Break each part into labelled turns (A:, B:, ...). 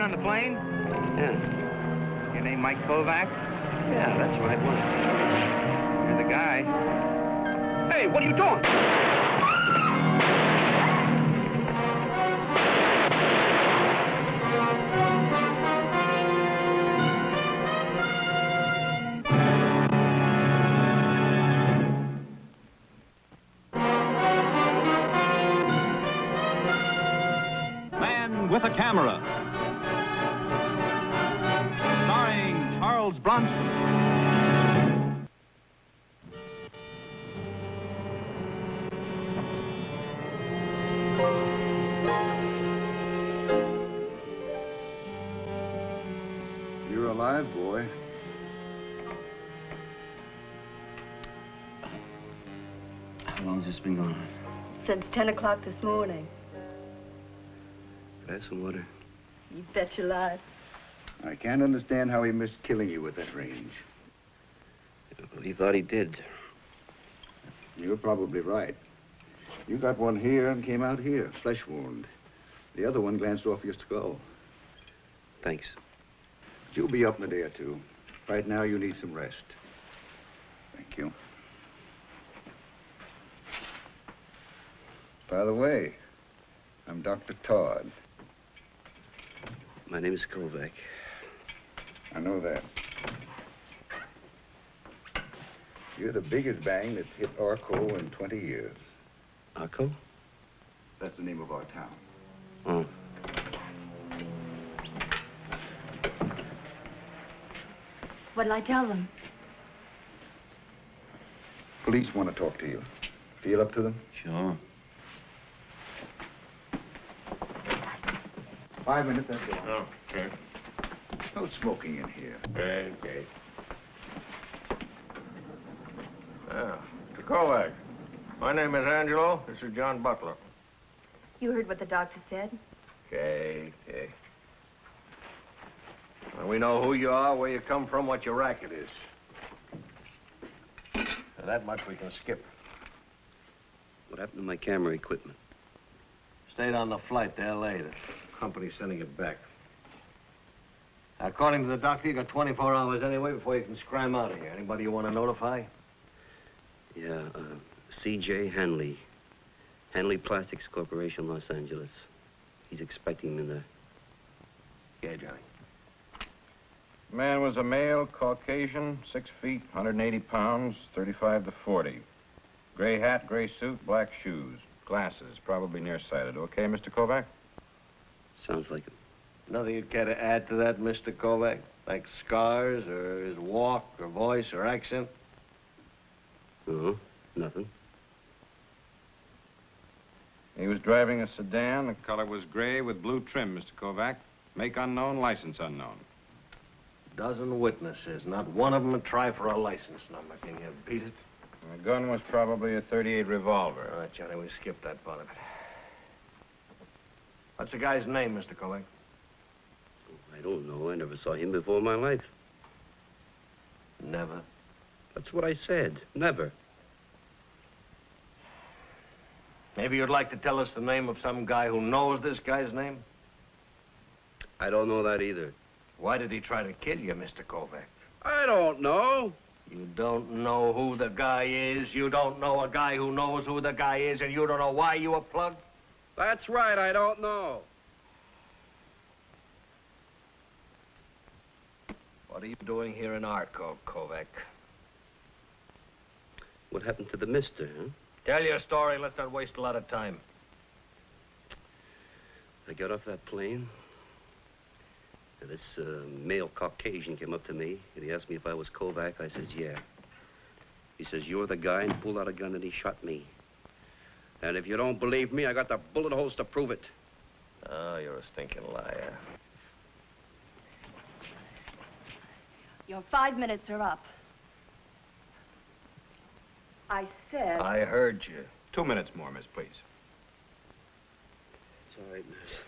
A: on the plane?
B: Yeah.
A: Your name Mike Kovac?
B: Yeah, that's right. What?
A: You're the guy.
B: Hey, what are you doing?
C: Man with a Camera, starring Charles Bronson.
D: You're alive, boy.
B: How long's this been going on?
E: Since 10 o'clock this morning.
B: Could I have some water?
E: You bet your life.
D: I can't understand how he missed killing you at that range.
B: Well, he thought he did.
D: You're probably right. You got one here and came out here, flesh wound. The other one glanced off your skull.
B: Thanks.
D: But you'll be up in a day or two. Right now, you need some rest. Thank you. By the way, I'm Dr. Todd.
B: My name is Kovac.
D: I know that. You're the biggest bang that's hit Arco in 20 years.
B: Arco?
D: That's the name of our town.
B: Oh.
E: What'll I tell them?
D: Police want to talk to you. Feel up to them?
B: Sure.
D: 5 minutes, that's all.
F: Oh, okay.
D: No smoking in here.
F: Okay. Mr. Kovac, my name is Angelo. This is John Butler.
E: You heard what the doctor said?
F: Okay. Well, we know who you are, where you come from, what your racket is. Now, that much we can skip.
B: What happened to my camera equipment?
F: Stayed on the flight to L.A. The company's sending it back. According to the doctor, you got 24 hours anyway before you can scram out of here. Anybody you want to notify?
B: Yeah, C.J. Hanley. Hanley Plastics Corporation, Los Angeles. He's expecting him in there.
F: Yeah, Johnny.
G: Man was a male, Caucasian, 6 feet, 180 pounds, 35 to 40. Gray hat, gray suit, black shoes. Glasses, probably nearsighted. Okay, Mr. Kovac?
B: Sounds like it.
F: Nothing you'd care to add to that, Mr. Kovac? Like scars, or his walk, or voice, or accent?
B: No, nothing.
G: He was driving a sedan. The color was gray with blue trim, Mr. Kovac. Make unknown, license unknown.
F: Dozen witnesses, not one of them would try for a license number. Can you beat it?
G: The gun was probably a .38 revolver.
F: All right, Johnny, we skipped that part of it. What's the guy's name, Mr. Kovac?
B: I don't know. I never saw him before in my life.
F: Never.
B: That's what I said. Never.
F: Maybe you'd like to tell us the name of some guy who knows this guy's name?
B: I don't know that either.
F: Why did he try to kill you, Mr. Kovac?
B: I don't know.
F: You don't know who the guy is. You don't know a guy who knows who the guy is, and you don't know why you were plugged?
B: That's right, I don't know.
F: What are you doing here in Arco, Kovac?
B: What happened to the mister, huh?
F: Tell your story. Let's not waste a lot of time.
B: I got off that plane. And this male Caucasian came up to me, and he asked me if I was Kovac. I says, yeah. He says, you're the guy, and pulled out a gun, and he shot me. And if you don't believe me, I got the bullet holes to prove it.
F: Oh, you're a stinking liar.
E: Your 5 minutes are up. I said...
F: I heard you.
G: 2 minutes more, miss, please.
B: It's all right, miss.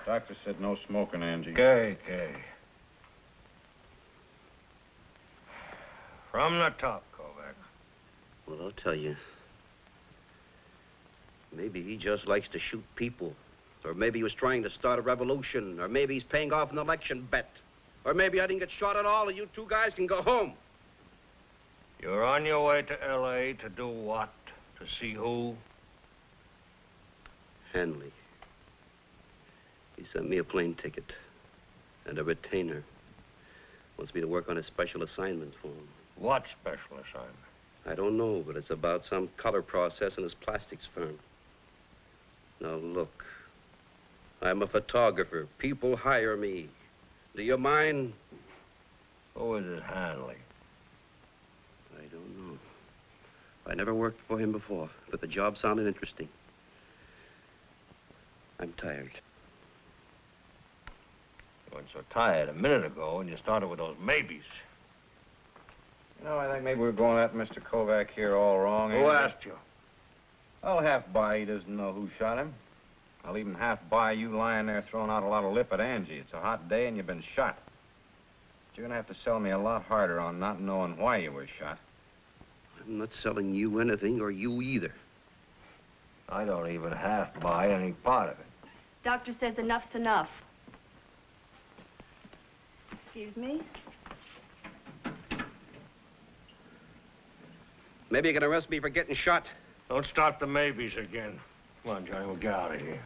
G: Doctor said no smoking, Angie.
F: Okay. From the top, Kovac.
B: Well, I'll tell you. Maybe he just likes to shoot people. Or maybe he was trying to start a revolution. Or maybe he's paying off an election bet. Or maybe I didn't get shot at all and you two guys can go home.
F: You're on your way to L.A. to do what? To see who?
B: Hanley. He sent me a plane ticket and a retainer. Wants me to work on a special assignment for him.
F: What special assignment?
B: I don't know, but it's about some color process in his plastics firm. Now, look. I'm a photographer. People hire me. Do you mind?
F: Who is it, Hanley?
B: I don't know. I never worked for him before, but the job sounded interesting. I'm tired.
F: You weren't so tired a minute ago when you started with those maybes.
G: You know, I think maybe we're going at Mr. Kovac here all wrong.
F: Who asked you?
G: I'll half buy he doesn't know who shot him. I'll even half buy you lying there throwing out a lot of lip at Angie. It's a hot day and you've been shot. But you're gonna have to sell me a lot harder on not knowing why you were shot.
B: I'm not selling you anything, or you either.
F: I don't even half buy any part of it.
E: Doctor says enough's enough. Excuse me?
B: Maybe you can arrest me for getting shot.
F: Don't start the maybes again. Come on, Johnny, we'll get out of here.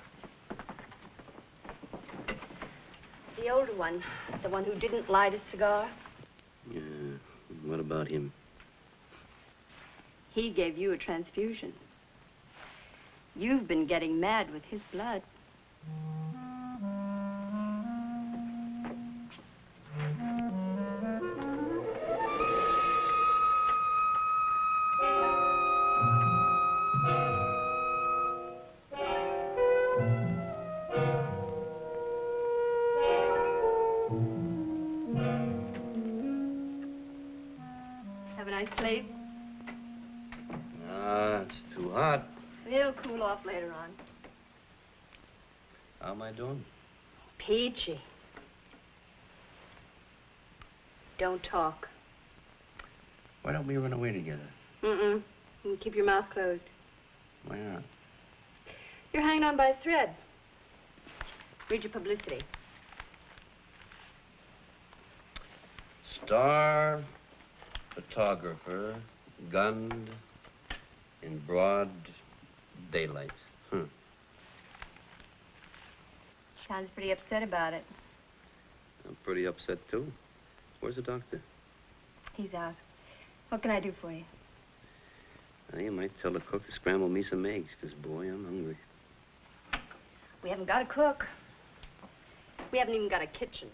E: The older one. The one who didn't light a cigar.
B: Yeah, what about him?
E: He gave you a transfusion. You've been getting mad with his blood. Have a nice sleep.
B: It's too hot.
E: It'll cool off later on.
B: How am I doing?
E: Peachy. Don't talk.
B: Why don't we run away together?
E: Mm-mm. You can keep your mouth closed.
B: Why not?
E: You're hanging on by a thread. Read your publicity.
B: Star photographer gunned in broad daylight.
E: Sounds pretty upset about it.
B: I'm pretty upset, too. Where's the doctor?
E: He's out. What can I do for you?
B: You might tell the cook to scramble me some eggs, because, boy, I'm hungry.
E: We haven't got a cook. We haven't even got a kitchen.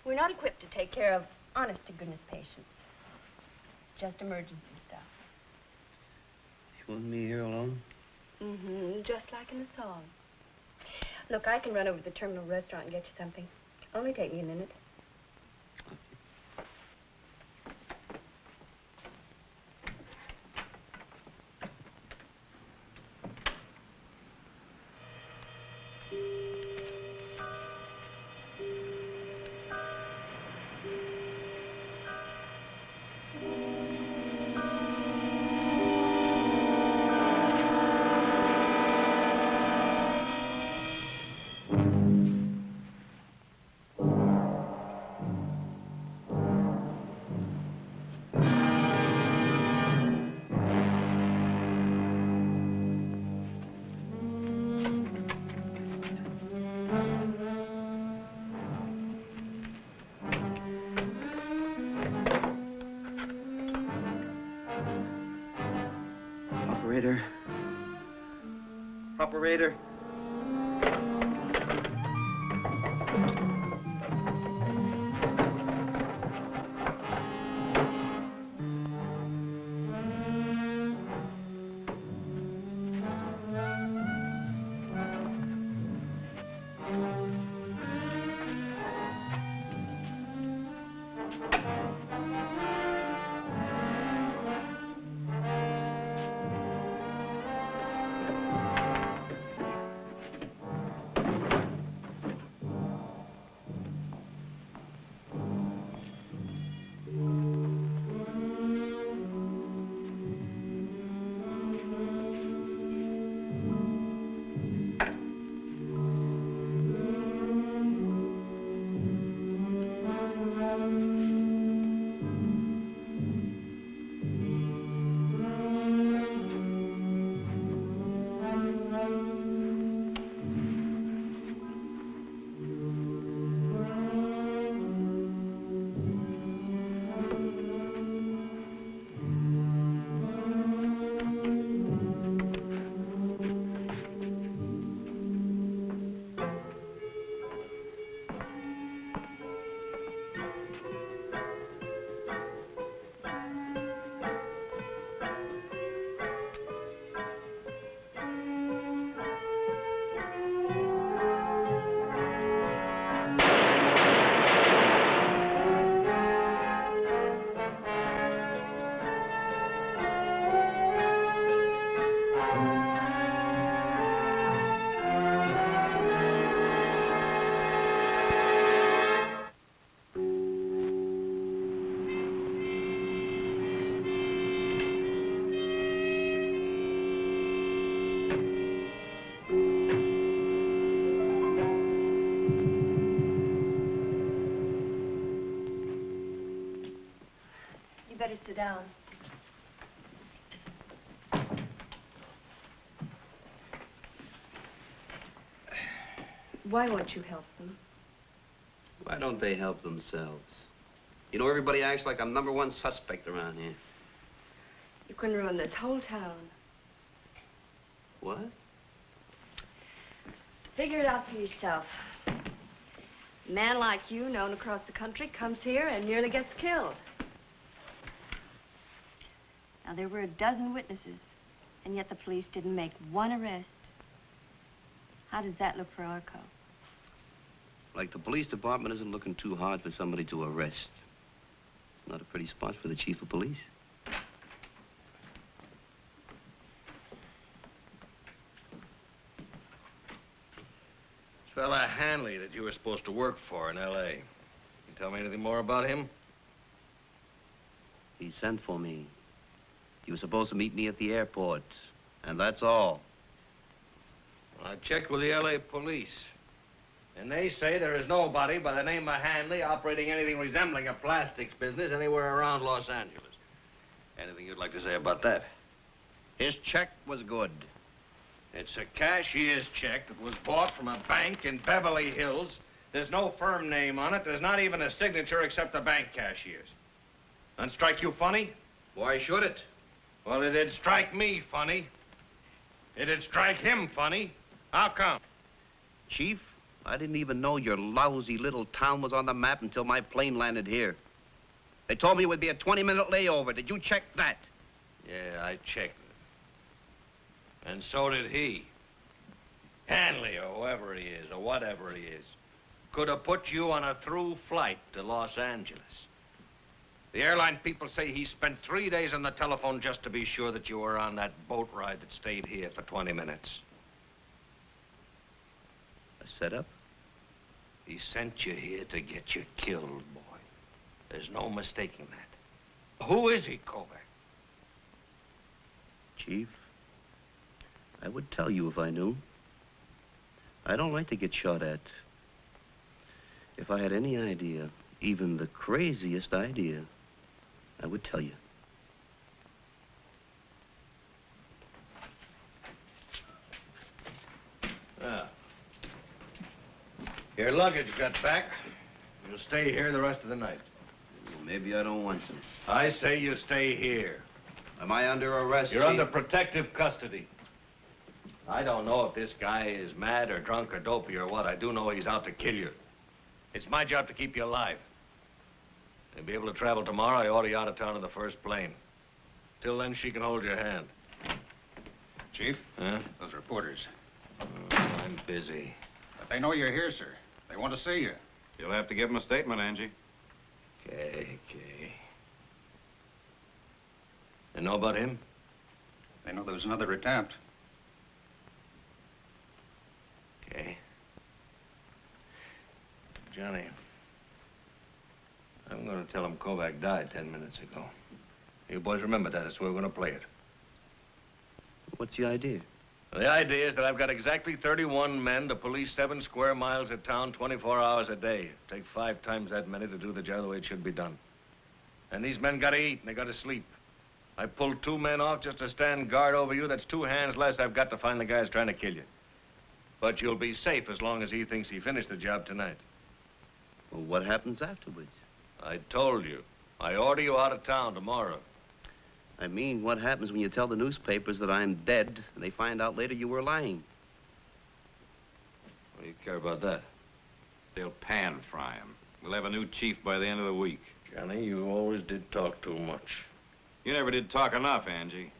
E: We're not equipped to take care of honest-to-goodness patients. Just emergency stuff.
B: You want me here alone?
E: Mm-hmm, just like in the song. Look, I can run over to the terminal restaurant and get you something. Only take me a minute.
B: Operator. Operator.
E: down. Why won't you help them?
B: Why don't they help themselves? You know, everybody acts like I'm #1 suspect around here.
E: You can ruin this whole town.
B: What?
E: Figure it out for yourself. A man like you, known across the country, comes here and nearly gets killed. Now, there were a dozen witnesses, and yet the police didn't make one arrest. How does that look for Arco?
B: Like the police department isn't looking too hard for somebody to arrest. Not a pretty spot for the chief of police.
F: Fella Hanley that you were supposed to work for in L.A. You tell me anything more about him?
B: He sent for me. He was supposed to meet me at the airport, and that's all.
F: I checked with the L.A. police, and they say there is nobody by the name of Hanley operating anything resembling a plastics business anywhere around Los Angeles. Anything you'd like to say about that?
B: His check was good.
F: It's a cashier's check that was bought from a bank in Beverly Hills. There's no firm name on it. There's not even a signature except the bank cashier's. Doesn't strike you funny?
B: Why should it?
F: Well, it did strike me funny. It'd strike him funny. How come?
B: Chief, I didn't even know your lousy little town was on the map until my plane landed here. They told me it would be a 20-minute layover. Did you check that?
F: Yeah, I checked it. And so did he. Hanley, or whoever he is, or whatever he is, could have put you on a through flight to Los Angeles. The airline people say he spent 3 days on the telephone just to be sure that you were on that boat ride that stayed here for 20 minutes.
B: A setup?
F: He sent you here to get you killed, boy. There's no mistaking that. Who is he, Kovac?
B: Chief, I would tell you if I knew. I don't like to get shot at. If I had any idea, even the craziest idea, I would tell you.
F: Ah. Your luggage got back. You'll stay here the rest of the night.
B: Well, maybe I don't want to.
F: I say you stay here.
B: Am I under arrest,
F: You're
B: Chief?
F: under protective custody. I don't know if this guy is mad or drunk or dopey or what. I do know he's out to kill you. It's my job to keep you alive. You'll be able to travel tomorrow. I order you out of town in the first plane. Till then, she can hold your hand.
G: Chief?
F: Huh?
G: Those reporters.
F: I'm busy.
G: But they know you're here, sir. They want to see you. You'll have to give them a statement, Angie.
F: Okay. They know about him?
G: They know there was another attempt.
F: Okay. Johnny, I'm going to tell him Kovac died 10 minutes ago. You boys remember that. That's the way we're going to play it.
B: What's the idea?
F: The idea is that I've got exactly 31 men to police 7 square miles of town 24 hours a day. Take 5 times that many to do the job the way it should be done. And these men got to eat and they got to sleep. I pulled 2 men off just to stand guard over you. That's 2 hands less I've got to find the guys trying to kill you. But you'll be safe as long as he thinks he finished the job tonight.
B: Well, what happens afterwards?
F: I told you. I order you out of town tomorrow.
B: I mean, what happens when you tell the newspapers that I'm dead and they find out later you were lying?
F: What do you care about that?
G: They'll pan-fry him. We'll have a new chief by the end of the week.
F: Johnny, you always did talk too much.
G: You never did talk enough, Angie.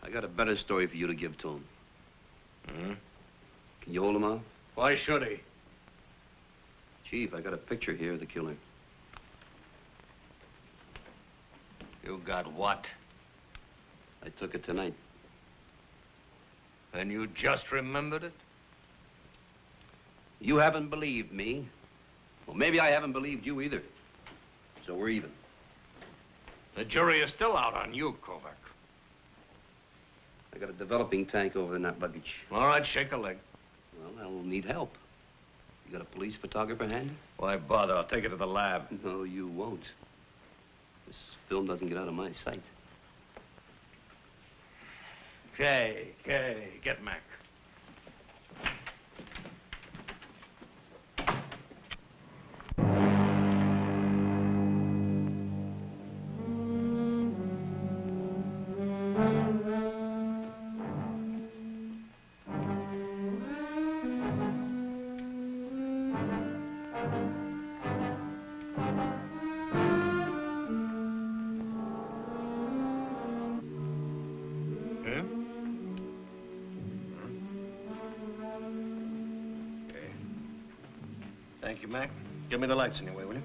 B: I got a better story for you to give to him.
F: Hmm?
B: Can you hold him off?
F: Why should he?
B: Chief, I got a picture here of the killer.
F: You got what?
B: I took it tonight.
F: And you just remembered it?
B: You haven't believed me. Well, maybe I haven't believed you either. So we're even.
F: The jury is still out on you, Kovac.
B: I got a developing tank over in that luggage.
F: All right, shake a leg.
B: Well, I'll need help. You got a police photographer handy?
F: Why bother? I'll take it to the lab.
B: No, you won't. This film doesn't get out of my sight.
F: Okay, get Mac. Thank you, Mac. Give me the lights anyway, will you?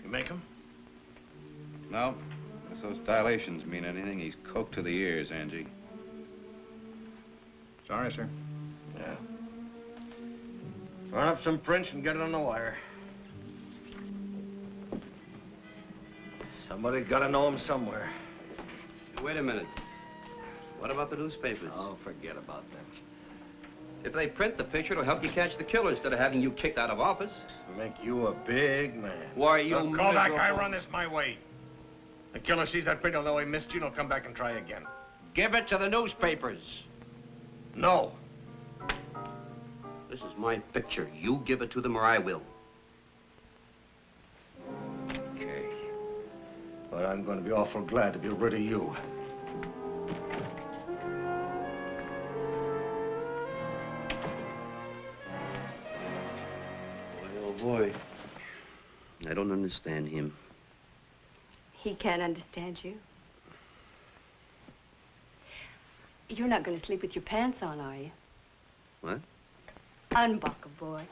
F: You make them?
G: No. If those dilations mean anything, he's coked to the ears, Angie. Sorry, sir.
F: Yeah. Run up some prints and get it on the wire. Somebody's got to know him somewhere.
B: Wait a minute. What about the newspapers?
F: Oh, forget about them.
B: If they print the picture, it'll help you catch the killer instead of having you kicked out of office.
F: Make you a big man.
B: Why, you
F: Look, call back. I run this my way. The killer sees that print, he'll know he missed you, and he'll come back and try again.
B: Give it to the newspapers.
F: No.
B: This is my picture. You give it to them or I will.
F: Okay. But I'm going to be awful glad to be rid of you.
B: Boy, I don't understand him.
E: He can't understand you. You're not going to sleep with your pants on, are you?
B: What?
E: Unbuckle, boy.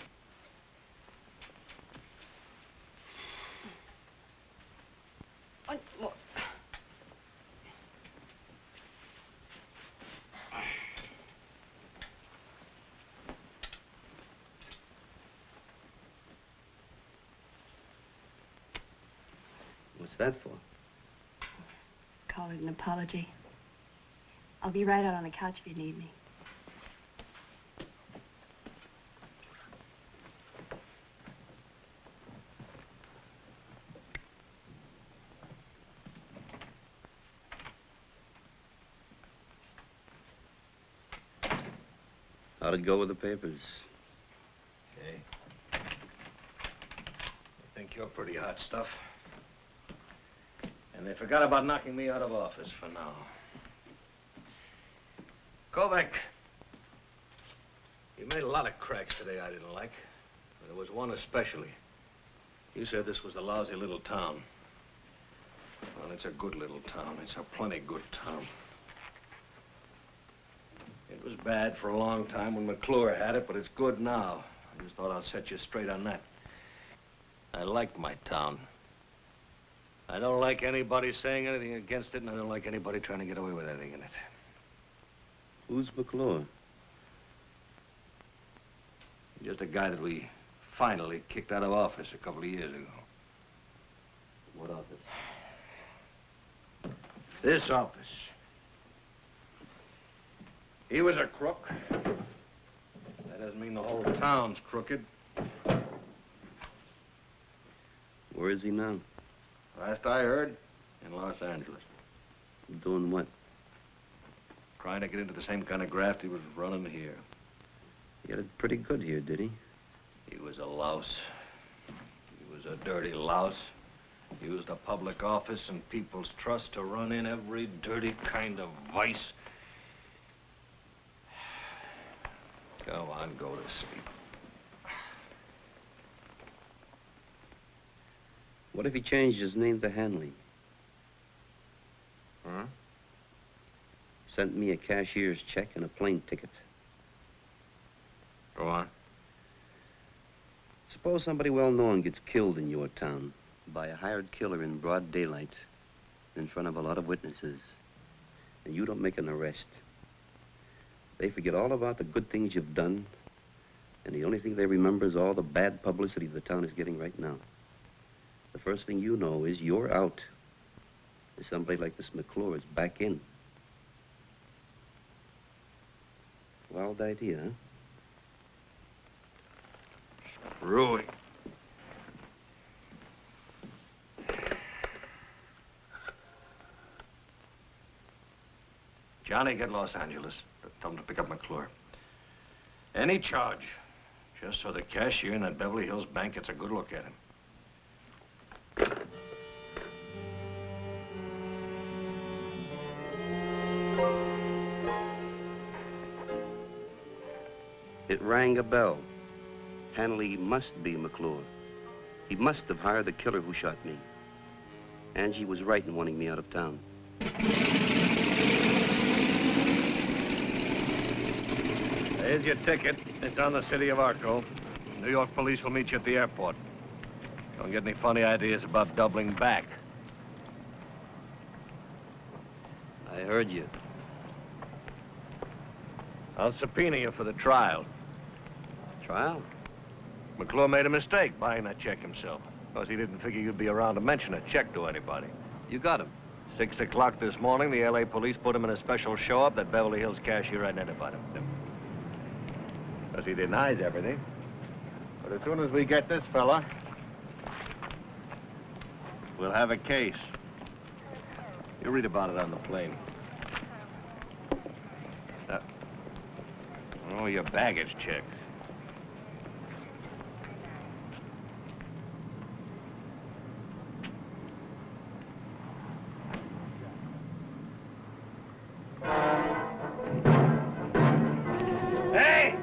E: Once more.
B: What's that for?
E: Call it an apology. I'll be right out on the couch if you need me.
B: How'd it go with the papers?
F: Okay. I think you're pretty hot stuff. And they forgot about knocking me out of office for now. Kovac, you made a lot of cracks today I didn't like. But there was one especially. You said this was a lousy little town. Well, it's a good little town. It's a plenty good town. It was bad for a long time when McClure had it, but it's good now. I just thought I'd set you straight on that. I like my town. I don't like anybody saying anything against it, and I don't like anybody trying to get away with anything in it.
B: Who's McClure?
F: Just a guy that we finally kicked out of office a couple of years ago.
B: What office?
F: This office. He was a crook. That doesn't mean the whole town's crooked.
B: Where is he now?
F: Last I heard, in Los Angeles.
B: Doing what?
F: Trying to get into the same kind of graft he was running here.
B: He had it pretty good here, did he?
F: He was a louse. He was a dirty louse. Used a public office and people's trust to run in every dirty kind of vice. Go on, go to sleep.
B: What if he changed his name to Hanley?
F: Huh?
B: Sent me a cashier's check and a plane ticket.
F: Go on.
B: Suppose somebody well-known gets killed in your town by a hired killer in broad daylight in front of a lot of witnesses, and you don't make an arrest. They forget all about the good things you've done, and the only thing they remember is all the bad publicity the town is getting right now. The first thing you know is you're out. And somebody like this McClure is back in. Wild idea, huh?
F: Screwy. Johnny, get Los Angeles. Tell him to pick up McClure. Any charge, just so the cashier in that Beverly Hills bank gets a good look at him.
B: It rang a bell. Hanley must be McClure. He must have hired the killer who shot me. Angie was right in wanting me out of town.
F: Here's your ticket. It's on the city of Arco. New York police will meet you at the airport. Don't get any funny ideas about doubling back.
B: I heard you.
F: I'll subpoena you for the trial.
B: Trial?
F: McClure made a mistake buying that check himself. Because he didn't figure you'd be around to mention a check to anybody.
B: You got him.
F: 6 o'clock this morning, the L.A. police put him in a special show-up that Beverly Hills cashier identified him. Because he denies everything. But as soon as we get this fella, we'll have a case. You'll read about it on the plane. Oh, your baggage checks. Hey!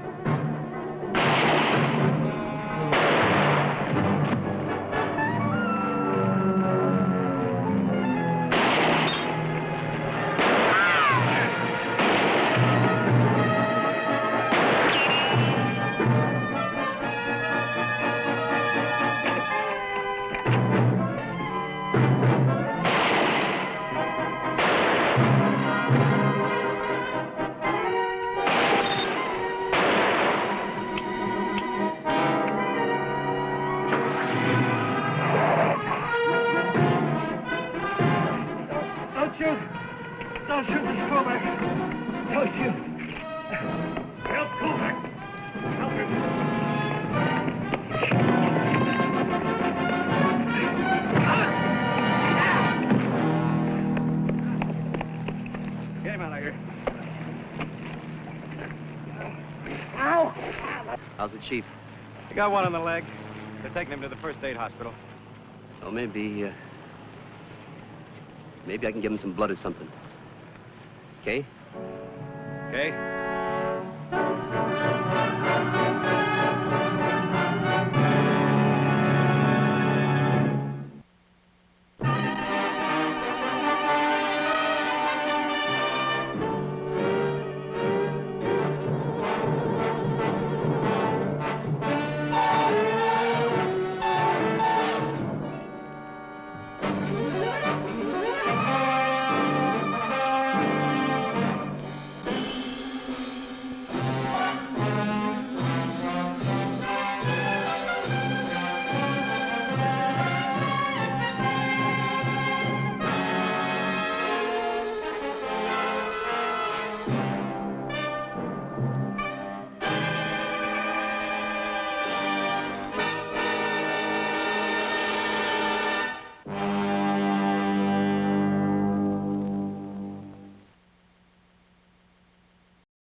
A: Don't shoot the Kovac. Don't shoot. Help Kovac. Help him. Get him out of here. Ow!
B: How's the chief?
H: He got one on the leg. They're taking him to the first aid hospital.
B: Oh, maybe I can give him some blood or something. Okay?
H: Okay?